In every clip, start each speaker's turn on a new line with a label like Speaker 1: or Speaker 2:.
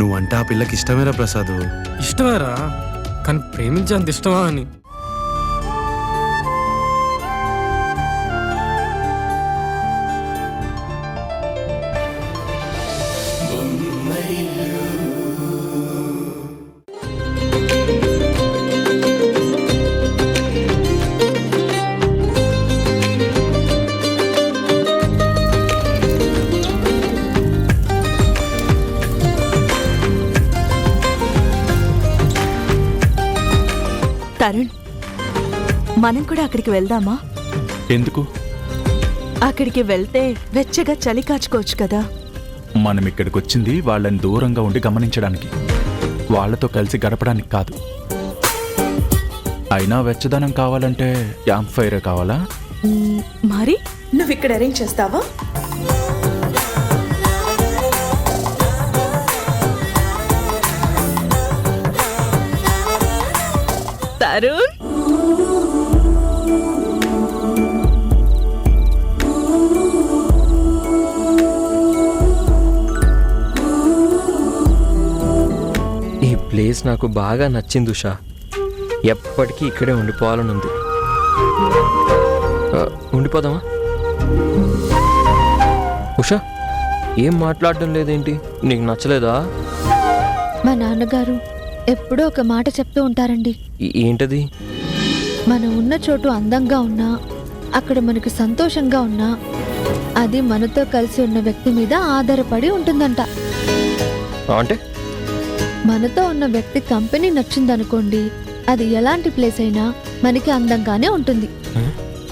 Speaker 1: నువ్వంటే ఆ పిల్లకి ఇష్టమేరా ప్రసాద్.
Speaker 2: ఇష్టమేరా, కానీ ప్రేమించేంత ఇష్టమా అని.
Speaker 3: తరుణ్, మనం కూడా అక్కడికి వెళ్దామా?
Speaker 4: ఎందుకు?
Speaker 3: అక్కడికి వెళ్తే వెచ్చగా చలి కాచుకోవచ్చు కదా.
Speaker 4: మనం ఇక్కడికి వచ్చింది వాళ్ళని దూరంగా ఉండి గమనించడానికి, వాళ్లతో కలిసి గడపడానికి కాదు. అయినా వెచ్చదనం కావాలంటే క్యాంప్ ఫైరే కావాలా?
Speaker 3: మరి నువ్వు ఇక్కడ అరేంజ్ చేస్తావా? తరుణ్,
Speaker 5: ఈ ప్లేస్ నాకు బాగా నచ్చింది ఉషా. ఎప్పటికీ ఇక్కడే ఉండిపోవాలని ఉంది. ఉండిపోదామా? ఉషా, ఏం మాట్లాడడం లేదేంటి? నీకు నచ్చలేదా?
Speaker 6: మా నాన్నగారు ఎప్పుడూ ఒక మాట చెప్తూ ఉంటారండి.
Speaker 5: ఏంటది?
Speaker 6: మనం ఉన్న చోటు అందంగా ఉన్నా, అక్కడ మనకు సంతోషంగా ఉన్నా, అది మనతో కలిసి ఉన్న వ్యక్తి మీద ఆధారపడి ఉంటుందంట.
Speaker 5: అంటే
Speaker 6: మనతో ఉన్న వ్యక్తి కంపెనీ నచ్చిందనుకోండి, అది ఎలాంటి ప్లేస్ అయినా మనకి అందంగానే ఉంటుంది.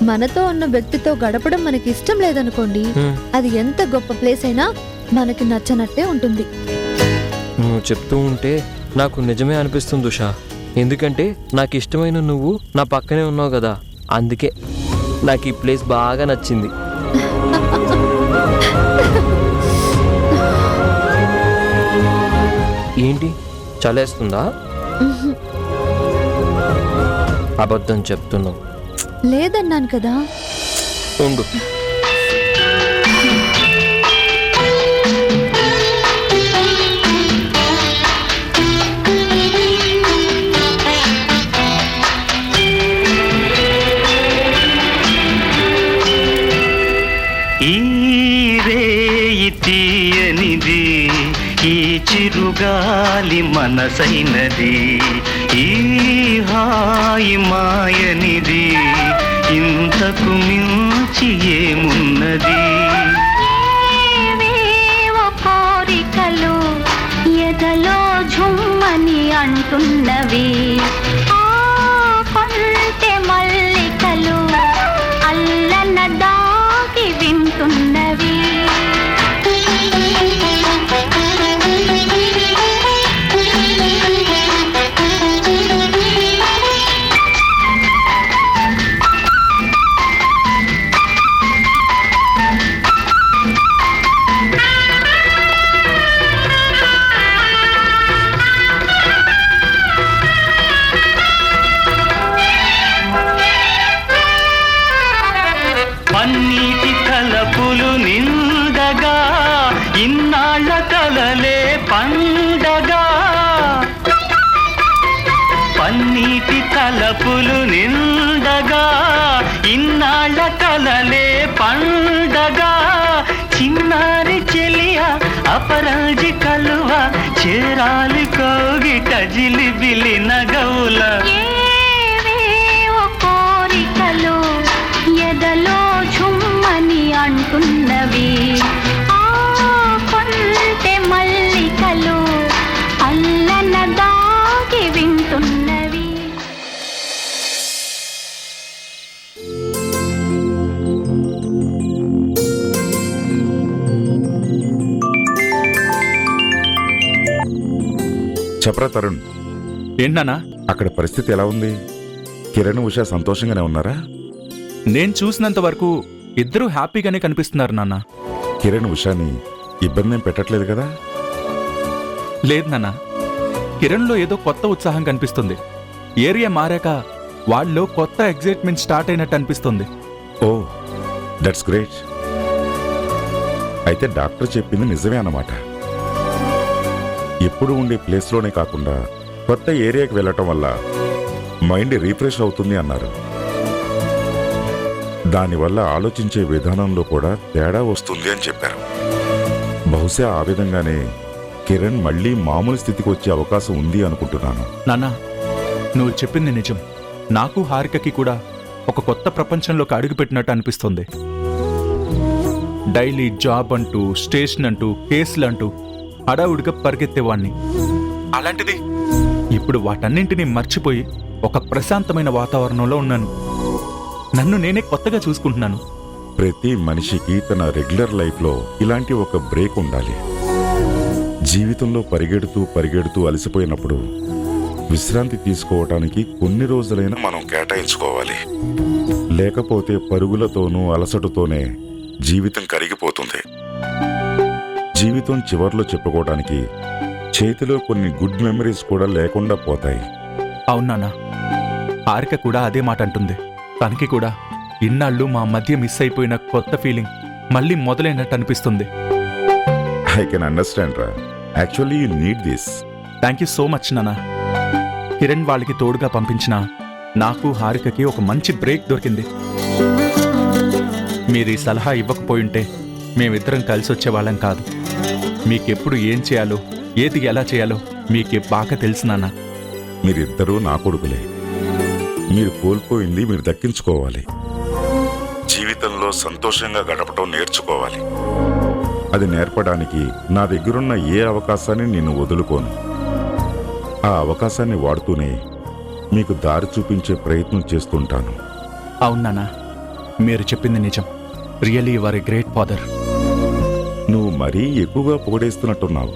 Speaker 6: మనతో ఉన్న వ్యక్తితో గడపడం మనకి ఇష్టం లేదనుకోండి, అది ఎంత గొప్ప ప్లేస్ అయినా మనకి నచ్చనట్టే ఉంటుంది.
Speaker 5: నువ్వు చెప్తూ ఉంటే నాకు నిజమే అనిపిస్తుంది ఉషా. ఎందుకంటే నాకు ఇష్టమైన నువ్వు నా పక్కనే ఉన్నావు కదా, అందుకే నాకు ఈ ప్లేస్ బాగా నచ్చింది. ఏంటి, చలేస్తుందా? అబద్ధం చెప్తున్నావు.
Speaker 6: లేదన్నాను కదా.
Speaker 5: ఉండు.
Speaker 7: తీయనిది ఈ చిరుగాలి మనసైనది, ఈ హాయి మాయనిది, ఇంతకు మించి ఏమున్నది?
Speaker 8: కోరికలు ఎదలో ఝుమ్మని అంటున్నవి, కొంటె మల్లికలు అల్లన దాగి వింటున్నవి.
Speaker 7: పన్నీటి తలపులు నిండగా ఇన్నాళ్ళ కలలే పండగా, పన్నీటి తలపులు నిండగా ఇన్నాళ్ళ కలలే పండగా, చిన్నారి చెలియ అపరాజి కలువ చేరాలి కోగిట జిలిబిలి నగవుల.
Speaker 8: కోరికలు ఎదలో ఝుమ్మని అంటున్నవి, కొంటె మల్లికలు అల్లన దాగి వింటున్నవి.
Speaker 9: చెప్పరా తరుణ్,
Speaker 4: ఏంటన్నా
Speaker 9: అక్కడ పరిస్థితి ఎలా ఉంది? కిరణ్, ఉషా సంతోషంగానే ఉన్నారా?
Speaker 4: నేను చూసినంత వరకు ఇద్దరూ హ్యాపీగానే కనిపిస్తున్నారు నాన్న.
Speaker 9: కిరణ్ ఉషాని ఇబ్బంది ఏం పెట్టట్లేదు కదా?
Speaker 4: లేదు నాన్న, కిరణ్లో ఏదో కొత్త ఉత్సాహం కనిపిస్తుంది. ఏరియా మారాక వాళ్ళలో కొత్త ఎగ్జైట్మెంట్ స్టార్ట్ అయినట్టు అనిపిస్తుంది.
Speaker 9: ఓ, దట్స్ గ్రేట్. అయితే డాక్టర్ చెప్పింది నిజమే అన్నమాట. ఎప్పుడు ఉండే ప్లేస్లోనే కాకుండా కొత్త ఏరియాకి వెళ్ళటం వల్ల మైండ్ రీఫ్రెష్ అవుతుంది అన్నారు. దానివల్ల ఆలోచించే విధానంలో కూడా తేడా వస్తుంది అని చెప్పారు. బహుశా ఆ విధంగానే కిరణ్ మళ్ళీ మామూలు స్థితికి వచ్చే అవకాశం ఉంది అనుకుంటున్నాను.
Speaker 4: నాన్నా, నువ్వు చెప్పింది నిజం. నాకు హారికకి కూడా ఒక కొత్త ప్రపంచంలోకి అడుగుపెట్టినట్టు అనిపిస్తుంది. డైలీ జాబ్ అంటూ, స్టేషన్ అంటూ, కేసులు అంటూ హడావుడిగా పరిగెత్తేవాణ్ణి. అలాంటిది ఇప్పుడు వాటన్నింటినీ మర్చిపోయి ఒక ప్రశాంతమైన వాతావరణంలో ఉన్నాను. నన్ను నేనే కొత్తగా చూసుకుంటున్నాను.
Speaker 9: ప్రతి మనిషికి తన రెగ్యులర్ లైఫ్లో ఇలాంటి ఒక బ్రేక్ ఉండాలి. జీవితంలో పరిగెడుతూ అలసిపోయినప్పుడు విశ్రాంతి తీసుకోవటానికి కొన్ని రోజులైనా మనం కేటాయించుకోవాలి. లేకపోతే పరుగులతోనూ అలసటతోనే జీవితం కరిగిపోతుంది. జీవితం చివర్లో చెప్పుకోవడానికి చేతిలో కొన్ని గుడ్ మెమరీస్ కూడా లేకుండా పోతాయి.
Speaker 4: అవునానా, హారిక కూడా అదే మాట అంటుంది. తనకి కూడా ఇన్నాళ్ళు మా మధ్య మిస్ అయిపోయిన కొత్త ఫీలింగ్ మళ్ళీ మొదలైనట్టు అనిపిస్తుంది.
Speaker 9: ఐ కెన్ అండర్స్టాండ్ రా. Actually you need this.
Speaker 4: Thank you so much నానా. కిరణ్ వాళ్ళకి తోడుగా పంపించిన నాకు హారికకి ఒక మంచి బ్రేక్ దొరికింది. మీరు ఈ సలహా ఇవ్వకపోయింటే మేమిద్దరం కలిసి వచ్చేవాళ్ళం కాదు. మీకెప్పుడు ఏం చేయాలో, ఏది ఎలా చేయాలో మీకే బాగా తెలుసు నాన్న.
Speaker 9: మీరిద్దరూ నా కొడుకులే. మీరు కోల్పోయింది మీరు దక్కించుకోవాలి. జీవితంలో సంతోషంగా గడపటం నేర్చుకోవాలి. అది నేర్పడానికి నా దగ్గరున్న ఏ అవకాశాన్ని నేను వదులుకోను. ఆ అవకాశాన్ని వాడుతూనే మీకు దారి చూపించే ప్రయత్నం చేస్తుంటాను.
Speaker 4: అవునానా, మీరు చెప్పింది నిజం. Really you are a great father.
Speaker 9: నువ్వు మరీ ఎక్కువగా పొగడేస్తున్నట్టున్నావు.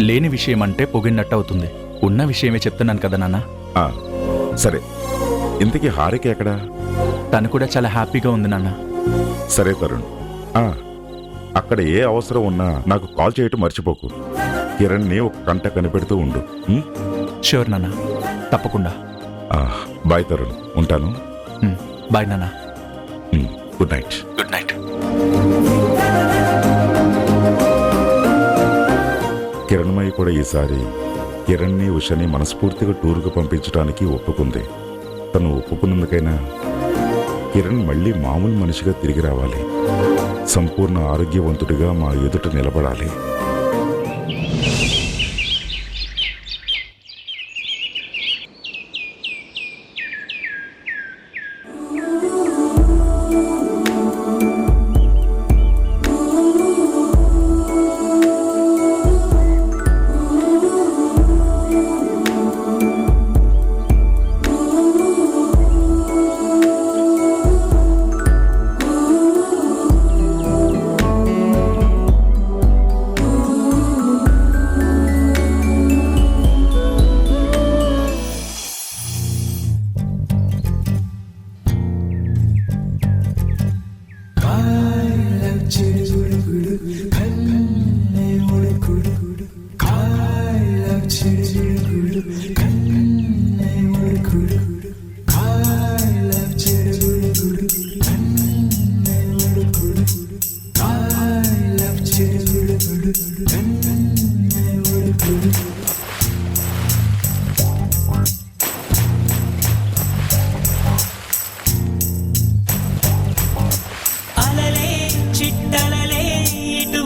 Speaker 4: లేని విషయం అంటే పొగిడినట్టు అవుతుంది. ఉన్న విషయమే చెప్తున్నాను కదా నాన్న.
Speaker 9: సరే, ఇంతకీ హారిక ఎక్కడా?
Speaker 4: తను కూడా చాలా హ్యాపీగా ఉంది నాన్న.
Speaker 9: సరే తరుణ్, అక్కడ ఏ అవసరం ఉన్నా నాకు కాల్ చేయటం మర్చిపోకు. కిరణ్ని ఒక కంట కనిపెడుతూ ఉండు.
Speaker 4: షూర్ నాన్న, తప్పకుండా.
Speaker 9: బాయ్ తరుణ్, ఉంటాను.
Speaker 4: బాయ్ నాన్న.
Speaker 9: Good night.
Speaker 4: Good night.
Speaker 9: Kiranmayi కూడా ఈసారి కిరణ్ని, ఉషని మనస్ఫూర్తిగా టూర్కు పంపించడానికి ఒప్పుకుంది. తను ఒప్పుకున్నందుకైనా కిరణ్ మళ్ళీ మామూలు మనిషిగా తిరిగి రావాలి. సంపూర్ణ ఆరోగ్యవంతుడిగా మా ఎదుట నిలబడాలి.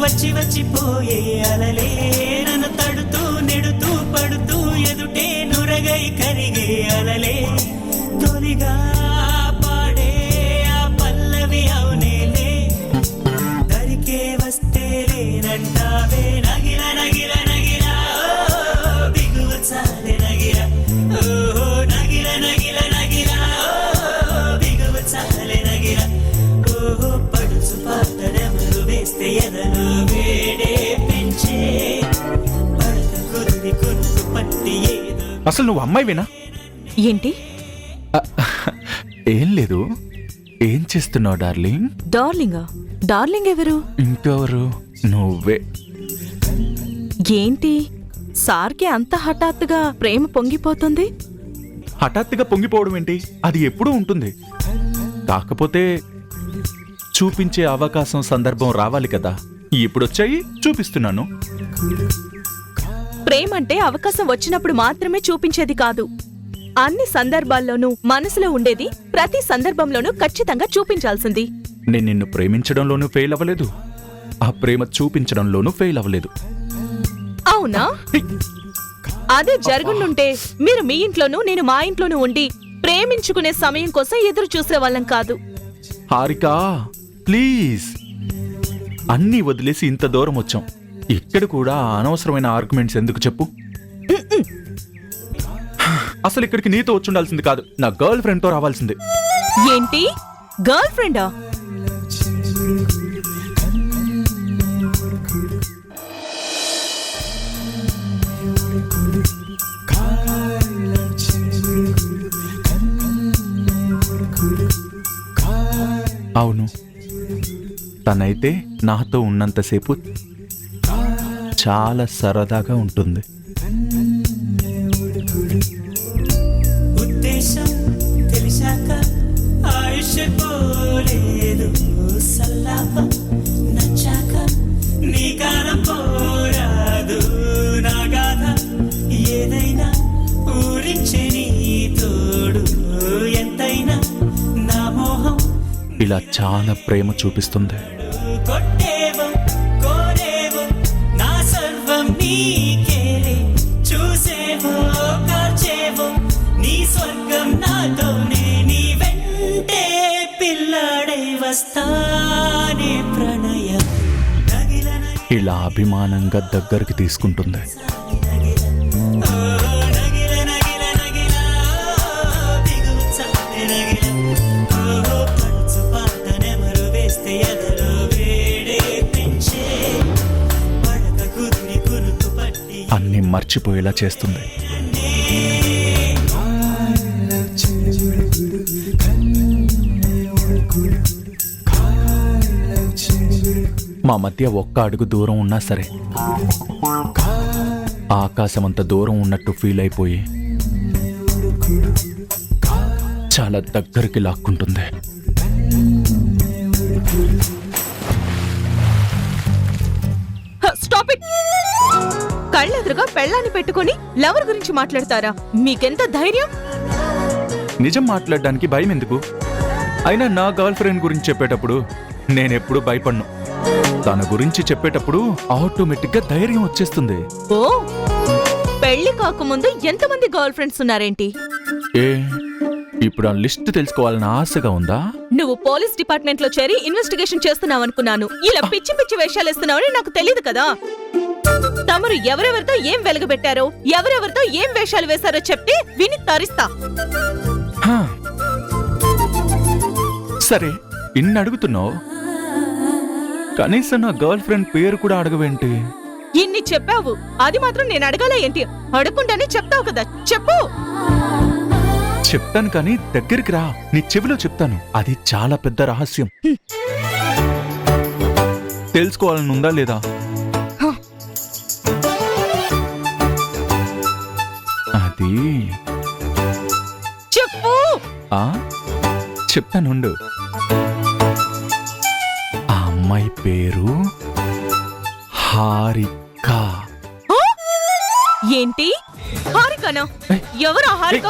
Speaker 10: వచ్చి వచ్చిపోయే అలలే నన్ను తడుతూ నెడుతూ పడుతూ ఎదుటే నురగై కరిగే అలలే తొలిగా పాడే ఆ పల్లవి అవునేలే దరికే వస్తే లేనంటావే నగిర నగిర నగిర బిగువ చాలే నగిర ఓహో నగిర నగిర నగిర బిగువ చాలే నగిర ఓహో పడుచు పాతడెవరు వేస్తే ఎదలు వేడే పెంచే పడత కొద్ది కొద్దు పట్టి ఏదో.
Speaker 4: అసలు నువ్వు అమ్మాయివేనా?
Speaker 3: ఏంటి?
Speaker 4: ఏం లేదు. ఏం చేస్తున్నావు డార్లింగ్?
Speaker 3: డార్లింగా? డార్లింగ్ ఎవరు?
Speaker 4: ఇంకెవరు? నువ్వే.
Speaker 3: ఏంటి సార్కి అంత హఠాత్తుగా ప్రేమ పొంగిపోతుంది?
Speaker 4: హఠాత్తుగా పొంగిపోవడం ఏంటి? అది ఎప్పుడూ ఉంటుంది. కాకపోతే చూపించే అవకాశం సందర్భం రావాలి కదా. ఇప్పుడొచ్చాయి, చూపిస్తున్నాను.
Speaker 3: ప్రేమంటే అవకాశం వచ్చినప్పుడు మాత్రమే చూపించేది కాదు. అన్ని సందర్భాల్లోనూ మనసులో ఉండేది ప్రతి సందర్భంలోనూ ఖచ్చితంగా చూపించాల్సింది.
Speaker 4: నేను నిన్ను ప్రేమించడంలోనూ ఫెయిల్ అవ్వలేదు, ఆ ప్రేమ చూపించడంలోనూ ఫెయిల్ అవ్వలేదు.
Speaker 3: అవునా? అదే జరుగుండుంటే మీరు మీ ఇంట్లోనూ నేను మా ఇంట్లోనూ ఉండి ప్రేమించుకునే సమయం కోసం ఎదురు చూసే వాళ్ళం కాదు.
Speaker 4: హారిక ప్లీజ్, అన్నీ వదిలేసి ఇంత దూరం వచ్చాం. ఇక్కడ కూడా అనవసరమైన ఆర్గ్యుమెంట్స్ ఎందుకు చెప్పు? అసలు ఇక్కడికి నీతో వచ్చుండాల్సింది కాదు, నా గర్ల్ ఫ్రెండ్ తో రావాల్సింది.
Speaker 3: ఏంటి, గర్ల్ ఫ్రెండా?
Speaker 4: అవును, తనైతే నాతో ఉన్నంతసేపు చాలా సరదాగా ఉంటుంది.
Speaker 10: ఉద్దేశం తెలిసాక ఆయుష్ పోలేదు, సల్లాపం నచ్చాక నీ కాలం పోరాదు. నా గాథ ఏదైనా ఊరించే నీ తోడు, ఎంతైనా నా మోహం
Speaker 4: ఇలా చాలా ప్రేమ చూపిస్తుంది.
Speaker 10: కొట్టేవో కోరేవో నా సర్వం నీకేలే, చూసేవో కాచేవో నీ స్వర్గం నాతోనే, నీ వెంటే పిల్లాడై వస్తానే ప్రణయం.
Speaker 4: ఇలా అభిమానంగా దగ్గరికి తీసుకుంటుంది. అన్ని మర్చిపోయేలా చేస్తుంది. మా మధ్య ఒక్క అడుగు దూరం ఉన్నా సరే ఆకాశమంత దూరం ఉన్నట్టు ఫీల్ అయిపోయి చాలా దగ్గరికి లాక్కుంటుంది.
Speaker 3: Stop it! కళ్ళెదురుగా పెళ్ళాన్ని పెట్టుకుని లవర్ గురించి మాట్లాడతారా? మీకెంత ధైర్యం?
Speaker 4: నిజం మాట్లాడడానికి భయం ఎందుకు? అయినా నా గర్ల్ ఫ్రెండ్ గురించి చెప్పేటప్పుడు నేనెప్పుడు భయపడ్ను. తన గురించి చెప్పేటప్పుడు ఆటోమేటిక్ గా ధైర్యం వచ్చేస్తుంది.
Speaker 3: ఓ, పెళ్లి కాకముందు ఎంతమంది గర్ల్ ఫ్రెండ్స్ ఉన్నారేంటి?
Speaker 4: ఏ, ఇప్పుడు ఆ లిస్ట్ తెలుసుకోవాలని ఆశగా ఉందా?
Speaker 3: నువ్వు పోలీస్ డిపార్ట్మెంట్ లో చేరి ఇన్వెస్టిగేషన్ చేస్తున్నావనుకున్నాను. ఇలా పిచ్చి పిచ్చి వేషాలు ఇస్తున్నావని నాకు తెలియదు కదా. తమరు ఎవరెవరితో ఏం వెలుగుబెట్టారో, ఎవరెవరితో ఏం వేషాలు వేశారో చెప్తే విని తరిస్తా.
Speaker 4: సరే, ఇన్ని అడుగుతున్నావు, కనీసం నా గర్ల్ ఫ్రెండ్ పేరు కూడా అడగవేంటి?
Speaker 3: ఇన్ని చెప్పావు, అది మాత్రం నేను అడగాల ఏంటి? అడగకుండానే చెప్తావు కదా, చెప్పు.
Speaker 4: చెప్తాను కానీ దగ్గరికి రా, నీ చెవిలో చెప్తాను. అది చాలా పెద్ద రహస్యం. తెలుసుకోవాలని ఉందా లేదా? అది
Speaker 3: చెప్పు.
Speaker 4: చెప్తానుండు. ఆ అమ్మాయి పేరు హారిక.
Speaker 3: ఏంటి, హారికనా? ఎవరా హారిక?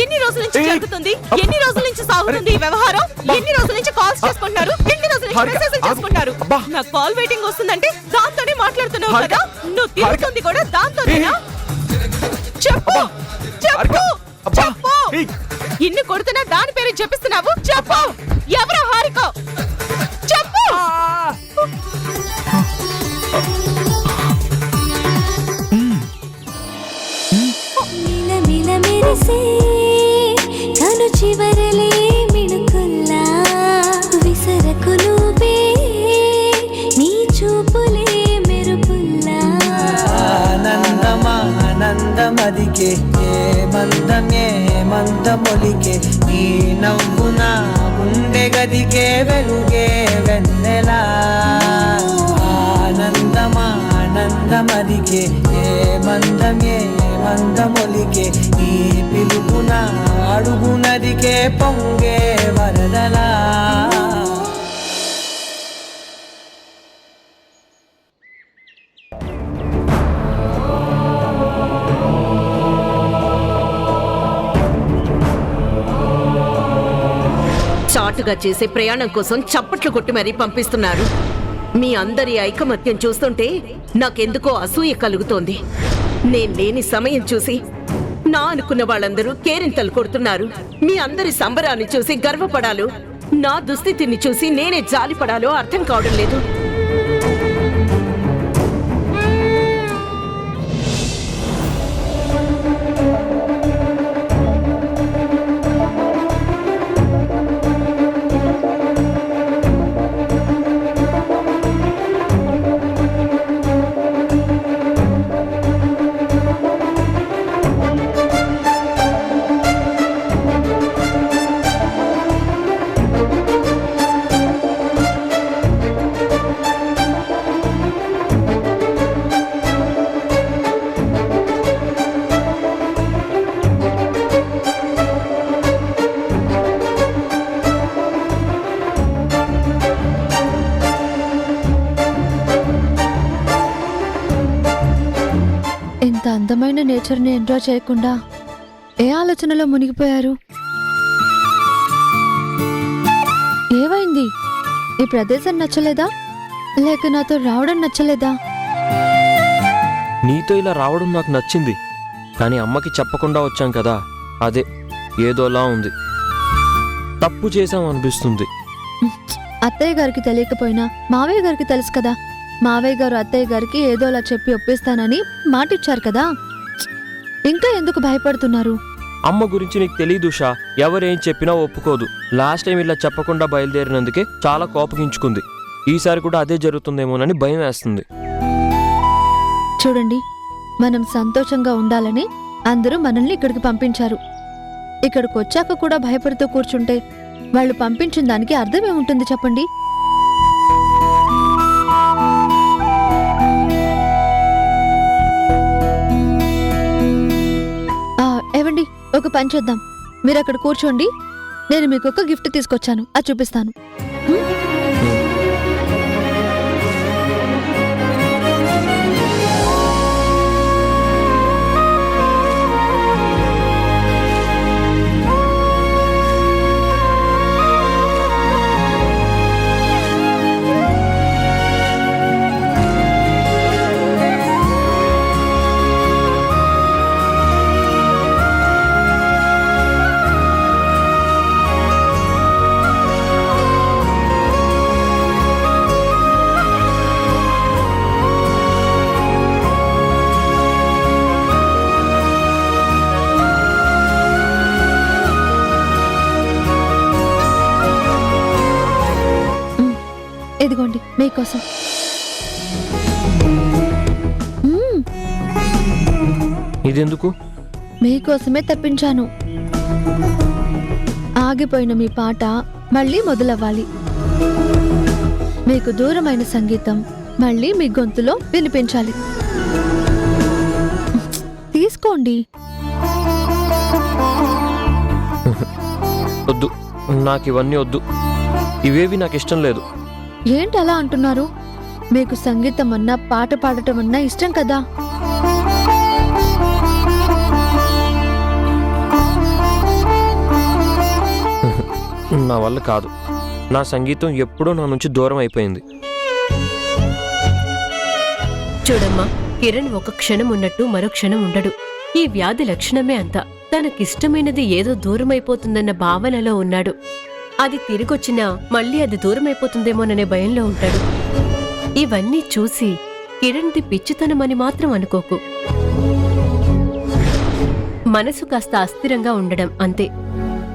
Speaker 3: ఎన్ని రోజుల నుంచి జరుగుతుంది? ఎన్ని రోజుల నుంచి సాగుతుంది ఈ వ్యవహారం? ఎన్ని రోజుల నుంచి కాల్స్ చేసుకుంటున్నారు? ఎన్ని రోజుల నుంచి మెసేజ్ చేసుకుంటున్నారు? నాకు కాల్ వెయిటింగ్ వస్తుందంటే దాంతోనే మాట్లాడుతున్నావు కదా? నువ్వు తిరుగుతుంది కూడా దాంతోనేనా? చెప్పు, చెప్పు, చెప్పు. ఇన్ని కొడుతున్నా దాని పేరు చెప్పిస్తున్నావు. చెప్పు, ఎవరా హారిక? చెప్పు.
Speaker 8: కను చివరలే మిణుకుల్లా విసరకు నువ్వే, నీ చూపులే మెరుపుల్లా.
Speaker 10: ఆనందమదికే ఏ మందమొలికే, నీ నవ్వు నా గుండె గదికే వెలుగే వెన్నెలా. ఆనందమదికే ఏ మందమొలికే, నీ పిలుపున అడుగునదికే పొంగే వరదలా.
Speaker 3: చాటుగా చేసే ప్రయాణం కోసం చప్పట్లు కొట్టి మరీ పంపిస్తున్నారు. మీ అందరి ఐకమత్యం చూస్తుంటే నాకెందుకో అసూయ కలుగుతోంది. నేను లేని సమయం చూసి నా అనుకున్న వాళ్ళందరూ కేరింతలు కొడుతున్నారు. మీ అందరి సంబరాన్ని చూసి గర్వపడాలో, నా దుస్థితిని చూసి నేనే జాలిపడాలో అర్థం కావడం లేదు.
Speaker 6: ఇంత అందమైన నేచర్ని ఎంజాయ్ చేయకుండా ఏ ఆలోచనలో మునిగిపోయారు? ఏమైంది? ఈ ప్రదేశం నచ్చలేదా, లేక నాతో రావడం నచ్చలేదా?
Speaker 5: నీతో ఇలా రావడం నాకు నచ్చింది, కానీ అమ్మకి చెప్పకుండా వచ్చాం కదా, అదే ఏదోలా ఉంది. తప్పు చేశాం అనిపిస్తుంది.
Speaker 6: అత్తయ్య గారికి తెలియకపోయినా మావయ్య గారికి తెలుసు కదా. మావయ్య గారు అత్తయ్య గారికి ఏదోలా చెప్పి ఒప్పిస్తానని మాటిచ్చారు కదా. ఇంకా ఎందుకు భయపడుతున్నారు?
Speaker 5: అమ్మ గురించి నీకు తెలీదు ఉషా. ఎవరేం చెప్పినా ఒప్పుకోదు. లాస్ట్ టైం ఇలా చెప్పకుండా బయలుదేరినందుకే చాలా కోపగించుకుంది. ఈసారి కూడా అదే జరుగుతుందేమోనని భయం వేస్తుంది.
Speaker 6: చూడండి, మనం సంతోషంగా ఉండాలని అందరూ మనల్ని ఇక్కడికి పంపించారు. ఇక్కడికి వచ్చాక కూడా భయపడుతూ కూర్చుంటే వాళ్ళు పంపించిన దానికి అర్థమేముంటుంది చెప్పండి? ఏవండి, ఒక పని చేద్దాం. మీరు అక్కడ కూర్చోండి, నేను మీకు ఒక గిఫ్ట్ తీసుకొచ్చాను, అది చూపిస్తాను. ఇదిగోండి మీకోసం.
Speaker 5: ఇదెందుకు?
Speaker 6: మీకోసమే తెప్పించాను. ఆగిపోయిన మీ పాట మళ్ళీ మొదలవ్వాలి. మీకు దూరమైన సంగీతం మళ్ళీ మీ గొంతులో వినిపించాలి. తీసుకోండి.
Speaker 5: వద్దు, నాకు ఇవన్నీ వద్దు. ఇవేవి నాకు ఇష్టం లేదు.
Speaker 6: ఏంటి అలా అంటున్నారు? మీకు సంగీతం అన్నా పాట పాడటం అన్నా ఇష్టం కదా.
Speaker 5: నా వల్ల కాదు. నా సంగీతం ఎప్పుడూ నా నుంచి దూరం అయిపోయింది.
Speaker 3: చూడమ్మా, కిరణ్ ఒక క్షణం ఉన్నట్టు మరో క్షణం ఉండడు. ఈ వ్యాధి లక్షణమే అంతా. తనకిష్టమైనది ఏదో దూరమైపోతుందన్న భావనలో ఉన్నాడు. అది తిరిగొచ్చినా మళ్ళీ అది దూరమైపోతుందేమోననే భయంలో ఉంటాడు. ఇవన్నీ చూసి కిరణ్ది పిచ్చితనమని మాత్రం అనుకోకు. మనసు కాస్త అస్థిరంగా ఉండడం అంతే.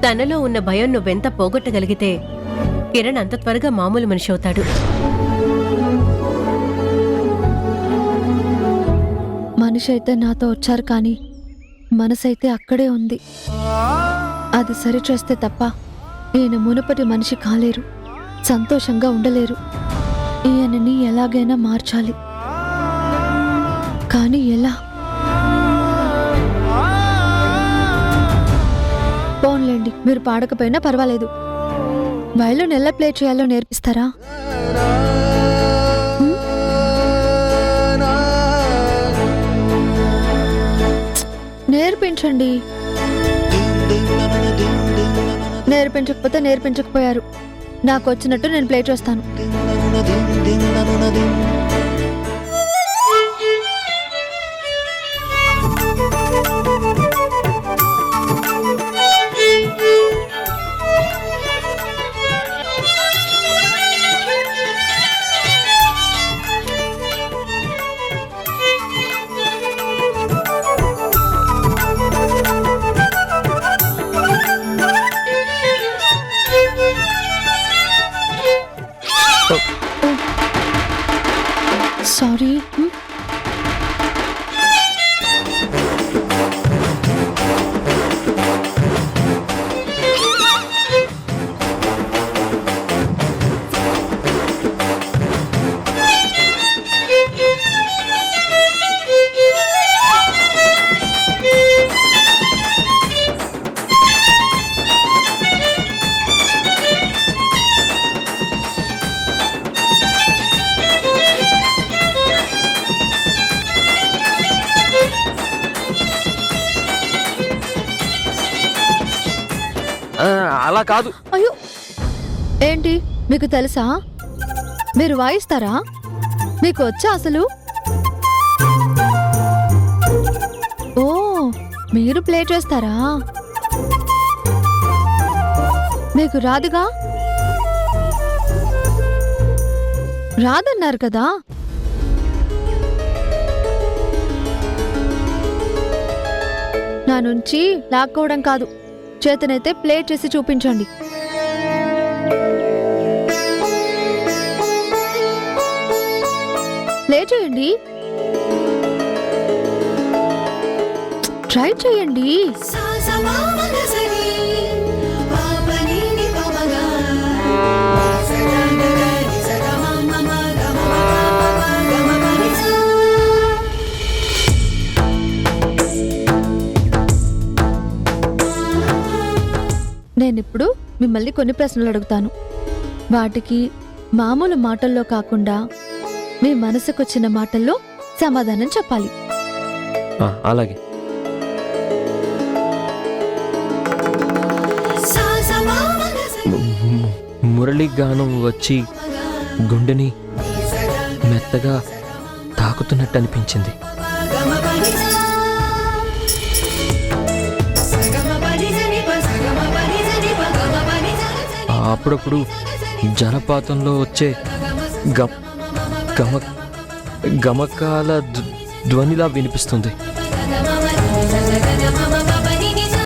Speaker 3: తనలో ఉన్న భయం నువ్వెంత పోగొట్టగలిగితే కిరణ్ అంత త్వరగా మామూలు మనిషి అవుతాడు.
Speaker 6: మనిషి అయితే నాతో వచ్చారు, కానీ మనసైతే అక్కడే ఉంది. అది సరిచేస్తే తప్ప ఈయన మునుపటి మనిషి కాలేరు, సంతోషంగా ఉండలేరు. ఈయనని ఎలాగైనా మార్చాలి, కానీ ఎలా? పోన్లేండి, మీరు పాడకపోయినా పర్వాలేదు. వైలిన్ ఎలా ప్లే చేయాలో నేర్పిస్తారా? నేర్పించండి. నేర్పించకపోతే నేర్పించకపోయారు. నాకు వచ్చినట్టు నేను ప్లే చేస్తాను. సారీ.
Speaker 5: అలా కాదు.
Speaker 6: అయ్యో, ఏంటి మీకు తెలుసా? మీరు వాయిస్తారా? మీకు వచ్చా అసలు? ఓ, మీరు ప్లే చేస్తారా? మీకు రాదుగా? రాదన్నారు కదా. నా నుంచి లాక్కోవడం కాదు, చేతనైతే ప్లే చేసి చూపించండి. ప్లే చేయండి, ట్రై చేయండి. నేనిప్పుడు మిమ్మల్ని కొన్ని ప్రశ్నలు అడుగుతాను. వాటికి మామూలు మాటల్లో కాకుండా మీ మనసుకొచ్చిన మాటల్లో సమాధానం చెప్పాలి.
Speaker 5: అలాగే. మురళి గానం వచ్చి గుండెని మెత్తగా తాకుతున్నట్టు అనిపించింది. అప్పుడప్పుడు జలపాతంలో వచ్చే గమకాల ధ్వనిలా వినిపిస్తుంది.